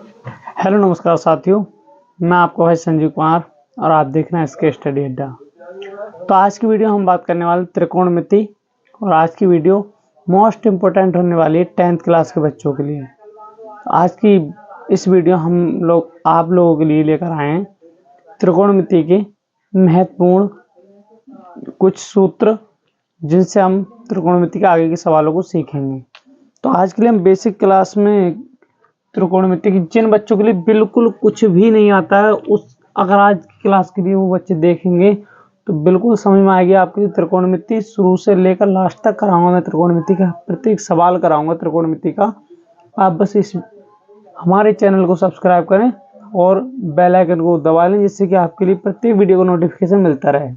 Hello नमस्कार साथियों, मैं आपका भाई संजीव कुमार और आप देख रहे हैं इसके स्टडी अड्डा। तो आज की वीडियो हम बात करने वाले त्रिकोणमिति और आज की वीडियो मोस्ट इम्पोर्टेंट होने वाली है 10th क्लास के बच्चों के लिए। तो आज की इस वीडियो हम लोग आप लोगों के लिए लेकर आए हैं त्रिकोणमिति के महत्वपूर्ण कुछ सूत्र जिनसे हम त्रिकोणमिति के आगे के सवालों को सीखेंगे। तो आज के लिए हम बेसिक क्लास में त्रिकोणमिति की जिन बच्चों के लिए बिल्कुल कुछ भी नहीं आता है अगर आज की क्लास के लिए वो बच्चे देखेंगे तो बिल्कुल समझ में आएगी आपकी त्रिकोणमिति शुरू से लेकर लास्ट तक कराऊंगा। मैं त्रिकोणमिति का प्रत्येक सवाल कराऊंगा त्रिकोणमिति का। आप बस इस हमारे चैनल को सब्सक्राइब करें और बेल आइकन को दबा लें जिससे कि आपके लिए प्रत्येक वीडियो का नोटिफिकेशन मिलता रहे।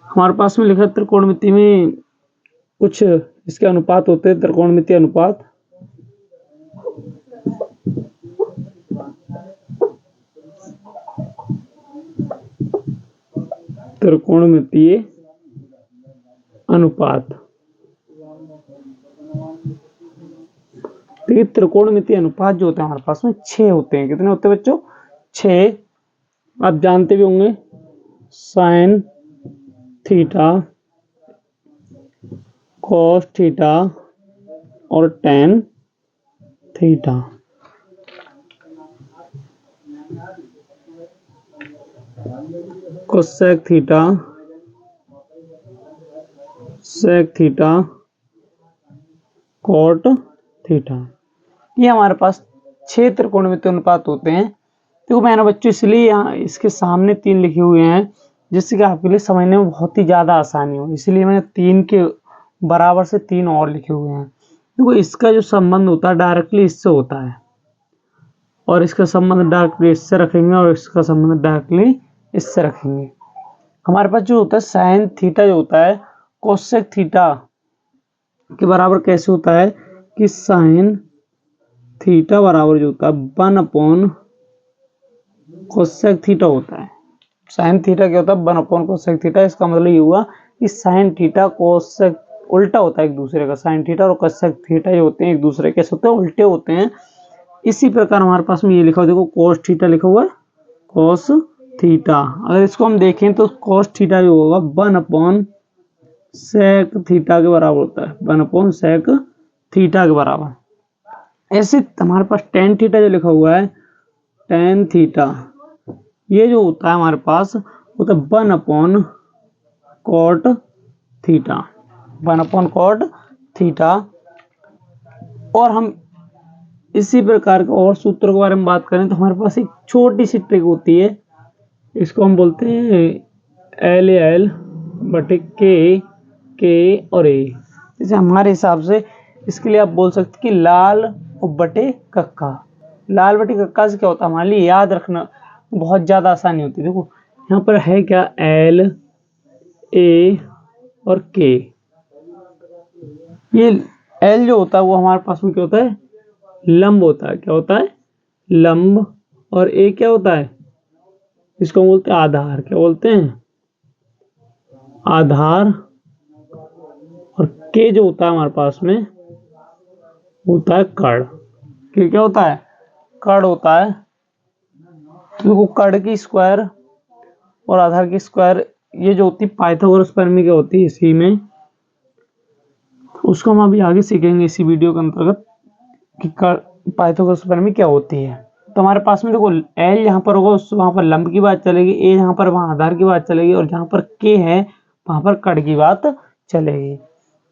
हमारे पास में लिखा त्रिकोणमिति में कुछ इसके अनुपात होते हैं। त्रिकोणमिति अनुपात त्रिकोणमितीय अनुपात। देखिए त्रिकोणमितीय अनुपात जो होते हैं हमारे पास में 6 होते हैं। कितने होते हैं बच्चों? 6। आप जानते भी होंगे साइन थीटा, कॉस थीटा और tan theta. Cosec theta, sec theta, cot theta. ये हमारे पास 6 त्रिकोणमितीय अनुपात होते हैं। देखो मैंने बच्चों इसलिए यहाँ इसके सामने 3 लिखे हुए हैं जिससे कि आपके लिए समझने में बहुत ही ज़्यादा आसानी हो, इसलिए मैंने 3 के बराबर से 3 और लिखे हुए हैं। देखो इसका जो संबंध होता है डायरेक्टली इससे होता है और इसका संबंध डायरेक्टली इससे रखेंगे और इसका संबंध डायरेक्टली इससे रखेंगे। हमारे पास जो होता है साइन थीटा जो होता है कोसेक थीटा के बराबर कैसे होता है कि साइन थीटा बराबर जो होता है 1/कोसेक थीटा होता है। साइन थीटा क्या होता है? 1/कोसेक थीटा। इसका मतलब ये हुआ कि साइन थीटा कोसेक उल्टा होता है एक दूसरे का। साइन थीटा और कोसेक थीटा जो होते हैं एक दूसरे कैसे होते हैं? उल्टे होते हैं। इसी प्रकार हमारे पास में ये लिखा हुआ देखो कोस थीटा लिखा हुआ है, कोस थीटा। अगर इसको हम देखें तो कोस थीटा जो होगा 1/सेक थीटा के बराबर होता है। 1/सेक थीटा के बराबर। ऐसे हमारे पास टेन थीटा जो लिखा हुआ है टेन थीटा, ये जो होता है हमारे पास होता है 1/कॉट थीटा। 1/कॉट थीटा। और हम इसी प्रकार के और सूत्रों के बारे में बात करें तो हमारे पास एक छोटी सी ट्रिक होती है। इसको हम बोलते हैं LL बटे के और ए। जैसे हमारे हिसाब से इसके लिए आप बोल सकते कि लाल बटे कक्का। लाल बटे कक्का से क्या होता है? हमारे लिए याद रखना बहुत ज़्यादा आसानी होती है। देखो यहाँ पर है क्या? L A और K। ये L जो होता है वो हमारे पास में क्या होता है? लंब होता है। क्या होता है? लंब। और A क्या होता है? इसको बोलते हैं आधार। क्या बोलते हैं? आधार। और K जो होता है हमारे पास में होता है कर्ण। K क्या होता है? कर्ण होता है। तो कर्ण की स्क्वायर और आधार की स्क्वायर ये जो होती है पाइथागोरस प्रमेय क्या होती है इसी में, उसको हम अभी आगे सीखेंगे इसी वीडियो के अंतर्गत कि पाइथागोरस प्रमेय क्या होती है। तो हमारे पास में देखो L यहाँ पर होगा वहां पर लंब की बात चलेगी, A यहाँ पर वहां आधार की बात चलेगी और जहां पर K है वहां पर कर्ण की बात चलेगी।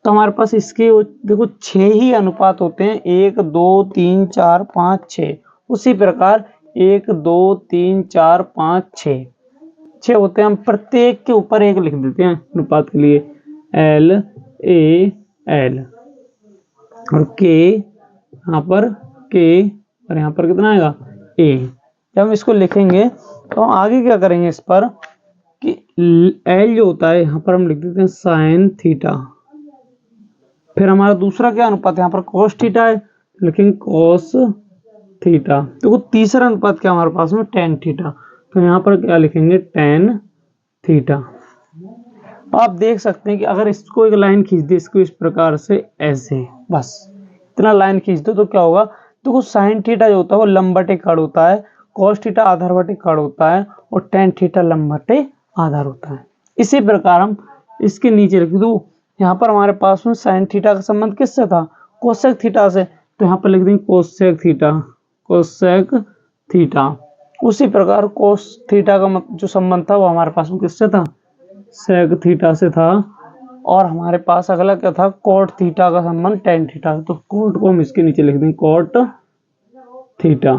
तो हमारे पास इसके देखो 6 ही अनुपात होते हैं, 1 2 3 4 5 6। उसी प्रकार 1 2 3 4 5 6 होते हैं। हम प्रत्येक के ऊपर एक लिख देते हैं अनुपात के लिए। L A L और K यहाँ पर K और यहाँ पर कितना आएगा? A। जब हम इसको लिखेंगे तो हम आगे क्या करेंगे इस पर कि L जो होता है यहाँ पर हम लिख देते हैं साइन थीटा। फिर हमारा दूसरा क्या अनुपात है? यहाँ पर कोस थीटा है, लिखेंगे कोस थीटा। तो तीसरा अनुपात क्या हमारे पास में? Tan theta. तो यहाँ पर क्या लिखेंगे? Tan theta. आप देख सकते हैं कि अगर इसको एक लाइन खींच दे इसको इस प्रकार से ऐसे, बस इतना लाइन खींच दो तो क्या होगा? तो साइन थीटा जो होता है वो लंब बटे कड़ होता है, कॉस थीटा आधार बटे कड़ होता है और टेन थीटा लंब बटे आधार होता है। इसी प्रकार हम इसके नीचे लिख दो, यहाँ पर हमारे पास में साइन थीटा का संबंध किससे था, कोसेक थीटा से, तो यहाँ पर लिख देंगे कोसेक थीटा, कोसेक थीटा। उसी प्रकार कोस थीटा का जो संबंध था वो हमारे पास में किससे था, सेक थीटा से था। और हमारे पास अगला क्या था, कोट थीटा का संबंध टेन थीटा, तो कोट को हम इसके नीचे लिख देंगे कोट थीटा।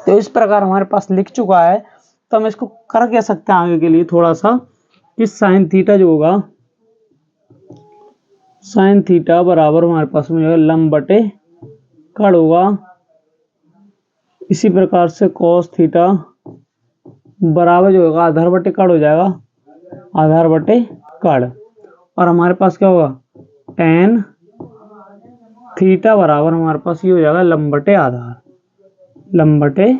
तो इस प्रकार हमारे पास लिख चुका है, तो हम इसको कर क्या सकते हैं आगे के लिए थोड़ा सा, कि साइन थीटा जो होगा, साइन थीटा बराबर हमारे पास में लंब बटे कड़ होगा। इसी प्रकार से कॉस थीटा बराबर जो होगा आधार बटे कड़ हो जाएगा, आधार बटे कड़। और हमारे पास क्या होगा, टेन थीटा बराबर हमारे पास ये हो जाएगा लंब बटे आधार, लंब बटे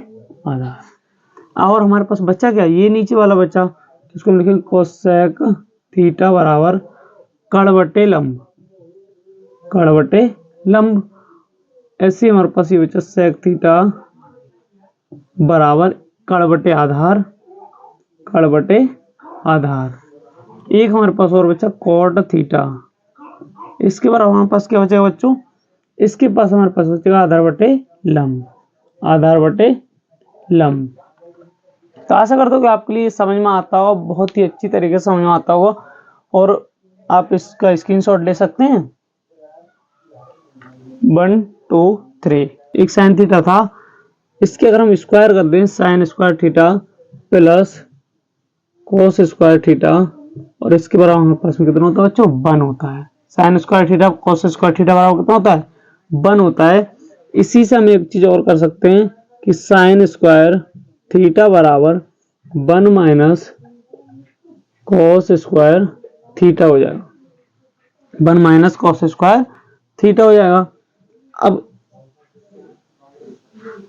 आधार। और हमारे पास बचा क्या, ये नीचे वाला बचा, इसको हम लिखेंगे कोसेक थीटा बराबर कड़ बटे लंब, कड़ बटे लंब। ऐसे हमारे पास ये बचा सेक थीटा बराबर कड़ बटे आधार, कड़ बटे आधार। एक हमारे पास और बचा कोट थीटा, इसके बाद हमारे पास क्या बचेगा बच्चों, इसके पास हमारे पास बचेगा आधार बटे लंब, आधार बटे लंब। तो आशा करता हूँ कि आपके लिए समझ में आता होगा, बहुत ही अच्छी तरीके से समझ में आता होगा और आप इसका स्क्रीनशॉट ले सकते हैं। 1 2 3 एक साइन थीटा था, इसके अगर हम स्क्वायर कर दें, sine square theta plus cos square theta, और इसके बराबर हमारे पास में कितना होता है बच्चों, 1 होता है। Sine square theta cos square theta बराबर कितना होता है, 1 होता है। इसी से हम एक चीज और कर सकते हैं कि साइन स्क्वायर थीटा बराबर 1 माइनस कोस स्क्वायर थीटा हो जाएगा, 1 माइनस कोस स्क्वायर थीटा हो जाएगा। अब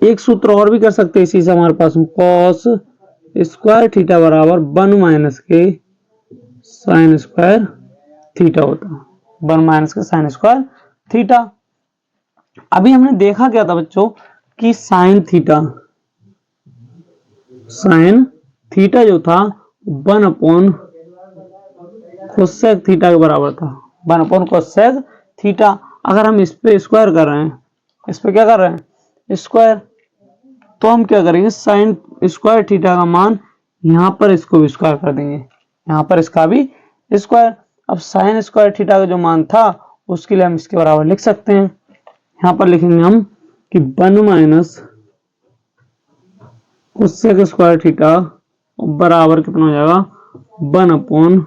एक सूत्र और भी कर सकते हैं इसी से हमारे पास में, कॉस स्क्वायर थीटा बराबर 1 माइनस के साइन स्क्वायर थीटा होता है, 1 माइनस के साइन स्क्वायर थीटा। अभी हमने देखा क्या था बच्चों कि साइन थीटा जो था 1 अपॉन कोसेक थीटा के बराबर था, 1 अपॉन कोसेक थीटा। अगर हम इस पे स्क्वायर कर रहे हैं, इस पे क्या कर रहे हैं स्क्वायर, तो हम क्या करेंगे, साइन स्क्वायर थीटा का मान यहाँ पर इसको भी स्क्वायर कर देंगे, यहाँ पर इसका भी स्क्वायर। अब साइन स्क्वायर थीटा का जो मान था उसके लिए हम इसके बराबर लिख सकते हैं, यहाँ पर लिखेंगे हम कि 1 माइनस कोसेक स्क्वायर थीटा बराबर कितना हो जाएगा, 1 अपॉन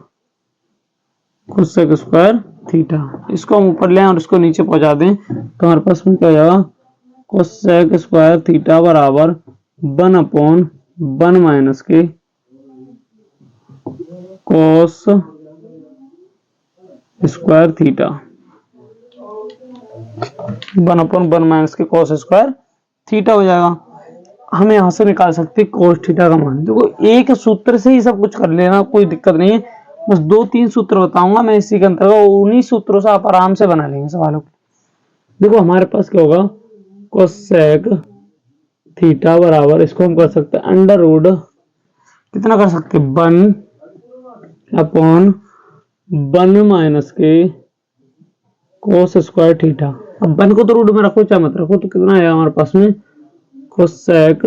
कोसेक स्क्वायर थीटा। इसको हम ऊपर ले और इसको नीचे पहुंचा दें, तो हमारे पास में क्या हो जाएगा, कोसेक स्क्वायर थीटा बराबर 1 अपॉन 1 माइनस के कोस स्क्वायर थीटा, 1 अपॉन 1 माइनस के कोस स्क्वायर थीटा हो जाएगा। हम यहां से निकाल सकते हैं कोस थीटा का मान। देखो एक सूत्र से ही सब कुछ कर लेना, कोई दिक्कत नहीं है, बस 2-3 सूत्र बताऊंगा मैं इसी के अंतर्गत, उन्हीं सूत्रों से आप आराम से बना लेंगे सवालों को। देखो हमारे पास क्या होगा, कोसेक थीटा बराबर, इसको हम कर सकते हैं अंडर रूट कितना कर सकते हैं, 1 अपॉन 1 माइनस के कोस स्क्वायर थीटा। अब 1 को तो रूट में रखो चाहे मत रखो, तो कितना आएगा हमारे पास में, कोसेक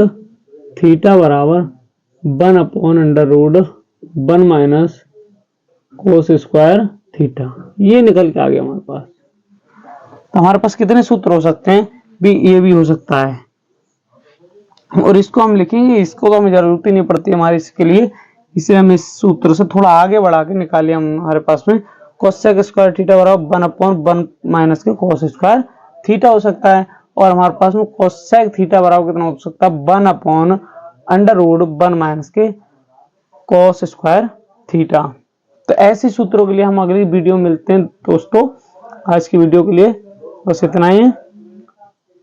थीटा बराबर 1 upon under root 1 minus cos square theta. ये निकल के आ गया हमारे पास। तो हमारे पास कितने सूत्र हो सकते हैं भी, ये भी हो सकता है, और इसको हम लिखेंगे, इसको तो हमें जरूरत ही नहीं पड़ती हमारे इसके लिए, इसे हम इस सूत्र से थोड़ा आगे बढ़ा के निकालिए। हमारे पास में कोसेक स्क्वायर थीटा बराबर 1 अपॉन 1 माइनस के कोस स्क्वायर थीटा हो सकता है, और हमारे पास में कोसेक थीटा बराबर कितना हो सकता है, 1 अपॉन अंडर रूट 1 माइनस के कोस स्क्वायर थीटा। तो ऐसे सूत्रों के लिए हम अगली वीडियो में मिलते हैं दोस्तों। आज की वीडियो के लिए बस इतना ही है।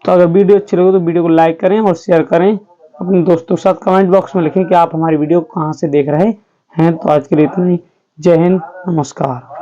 तो अगर वीडियो अच्छी लगे तो वीडियो को लाइक करें और शेयर करें, अपने दोस्तों के साथ कमेंट बॉक्स में लिखें कि आप हमारी वीडियो कहां से देख रहे हैं। तो आज के लिए इतना ही, जय हिंद, नमस्कार।